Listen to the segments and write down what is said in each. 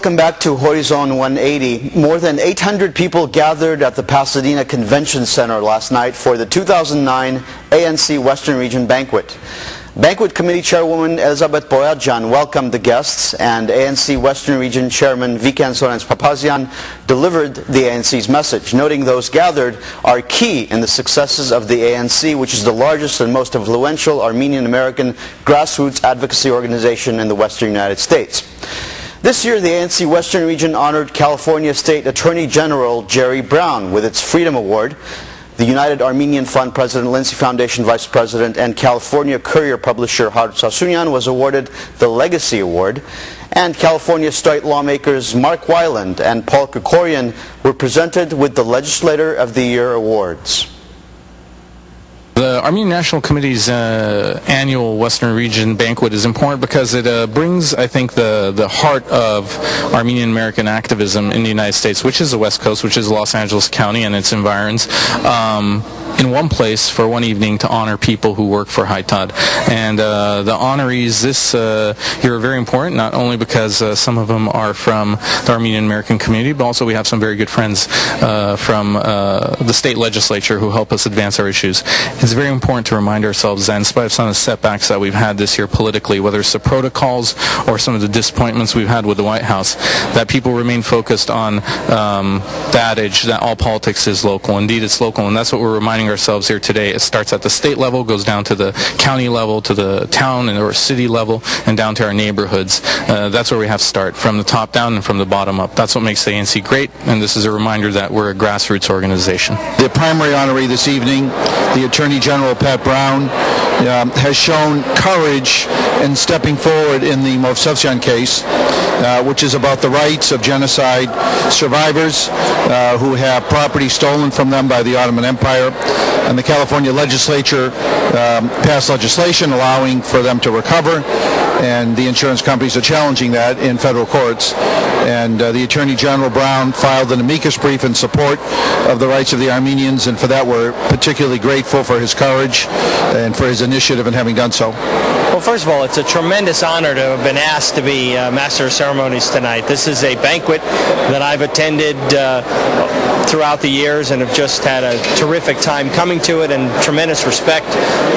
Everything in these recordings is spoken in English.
Welcome back to Horizon 180. More than 800 people gathered at the Pasadena Convention Center last night for the 2009 ANC Western Region Banquet. Banquet Committee Chairwoman Elizabeth Boyajan welcomed the guests, and ANC Western Region Chairman Vikan Sorens-Papazian delivered the ANC's message, noting those gathered are key in the successes of the ANC, which is the largest and most influential Armenian-American grassroots advocacy organization in the Western United States. This year, the ANC Western Region honored California State Attorney General Jerry Brown with its Freedom Award. The United Armenian Fund President, Lindsay Foundation Vice President, and California Courier publisher Harut Sasunyan was awarded the Legacy Award. And California state lawmakers Mark Weiland and Paul Krikorian were presented with the Legislator of the Year awards. The Armenian National Committee's annual Western Region Banquet is important because it brings, I think, the heart of Armenian American activism in the United States, which is the West Coast, which is Los Angeles County and its environs, in one place for one evening to honor people who work for HITAD. And the honorees this year are very important, not only because some of them are from the Armenian American community, but also we have some very good friends from the state legislature who help us advance our issues. It's very important to remind ourselves that in spite of some of the setbacks that we've had this year politically, whether it's the protocols or some of the disappointments we've had with the White House, that people remain focused on the adage that all politics is local. Indeed, it's local, and that's what we're reminding ourselves here today. It starts at the state level, goes down to the county level, to the town or city level, and down to our neighborhoods. That's where we have to start, from the top down and from the bottom up. That's what makes the ANC great, and this is a reminder that we're a grassroots organization. The primary honoree this evening, the Attorney General Pat Brown, has shown courage in stepping forward in the Movsesian case, which is about the rights of genocide survivors who have property stolen from them by the Ottoman Empire. And the California legislature passed legislation allowing for them to recover, and the insurance companies are challenging that in federal courts. And the Attorney General Brown filed an amicus brief in support of the rights of the Armenians, and for that we're particularly grateful for his courage and for his initiative in having done so. Well, first of all, it's a tremendous honor to have been asked to be Master of Ceremonies tonight. This is a banquet that I've attended throughout the years and have just had a terrific time coming to it, and tremendous respect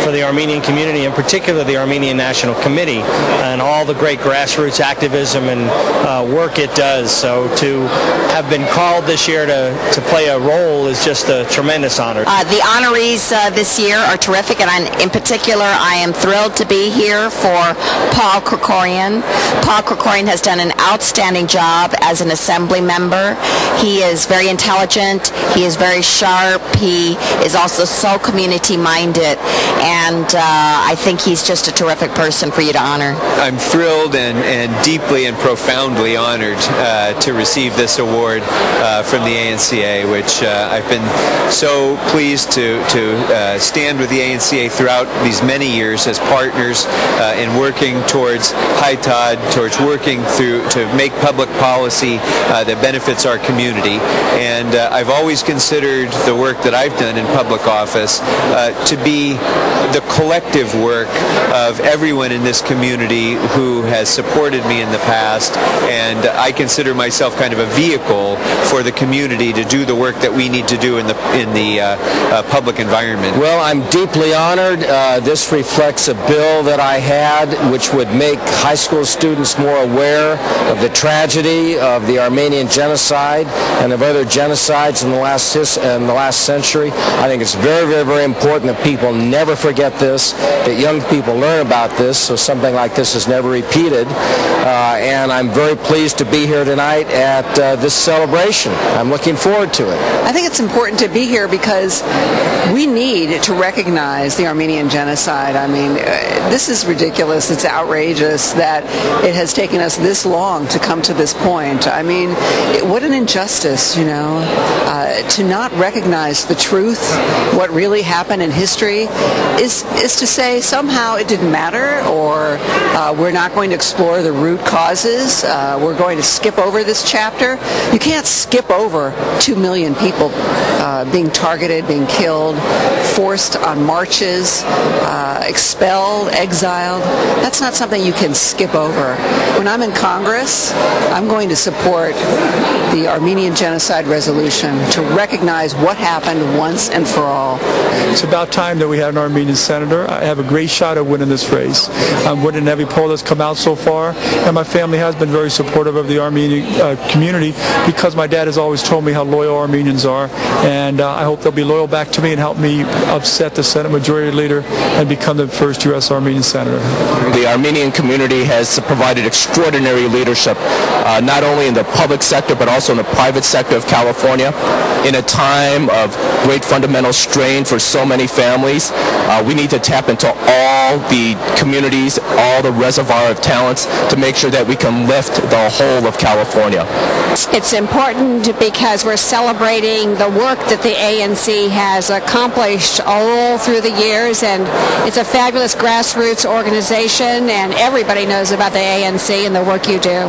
for the Armenian community, in particular the Armenian National Committee, and all the great grassroots activism and work it does. So to have been called this year to play a role is just a tremendous honor. The honorees this year are terrific, and in particular I am thrilled to be here for Paul Krikorian. Paul Krikorian has done an outstanding job as an assembly member. He is very intelligent, he is very sharp, he is also so community-minded, and I think he's just a terrific person for you to honor. I'm thrilled and deeply and profoundly honored to receive this award from the ANCA, which I've been so pleased to stand with the ANCA throughout these many years as partners in working towards HITAD, towards working to make public policy that benefits our community. And I've always considered the work that I've done in public office to be the collective work of everyone in this community who has supported me in the past, and I consider myself kind of a vehicle for the community to do the work that we need to do in the public environment. Well, I'm deeply honored. This reflects a bill that I had which would make high school students more aware of the tragedy of the Armenian genocide and of other genocides in the last century. I think it's very, very, very important that people never forget this, that young people learn about this so something like this is never repeated. And I'm very pleased to be here tonight at this celebration. I'm looking forward to it. I think it's important to be here because we need to recognize the Armenian genocide. I mean, this is ridiculous. It's outrageous that it has taken us this long to come to this point. I mean, what an injustice, you know, to not recognize the truth, what really happened in history, is to say somehow it didn't matter, or we're not going to explore the root causes, we're going to skip over this chapter. You can't skip over 2 million people being targeted, being killed, forced on marches, expelled, exiled. That's not something you can skip over. When I'm in Congress, I'm going to support the Armenian Genocide Resolution to recognize what happened once and for all. It's about time that we had an Armenian senator. I have a great shot at winning this race. I'm winning every poll that's come out so far, and my family has been very supportive of the Armenian community because my dad has always told me how loyal Armenians are, and I hope they'll be loyal back to me and help me upset the Senate Majority Leader and become the first U.S. Armenian senator. The Armenian community has provided extraordinary leadership, not only in the public sector but also in the private sector of California. In a time of great fundamental strain for so many families, we need to tap into all the communities, all the reservoir of talents to make sure that we can lift the whole of California. It's important because we're celebrating the work that the ANC has accomplished all through the years, and it's a fabulous grassroots organization, and everybody knows about the ANC and the work you do.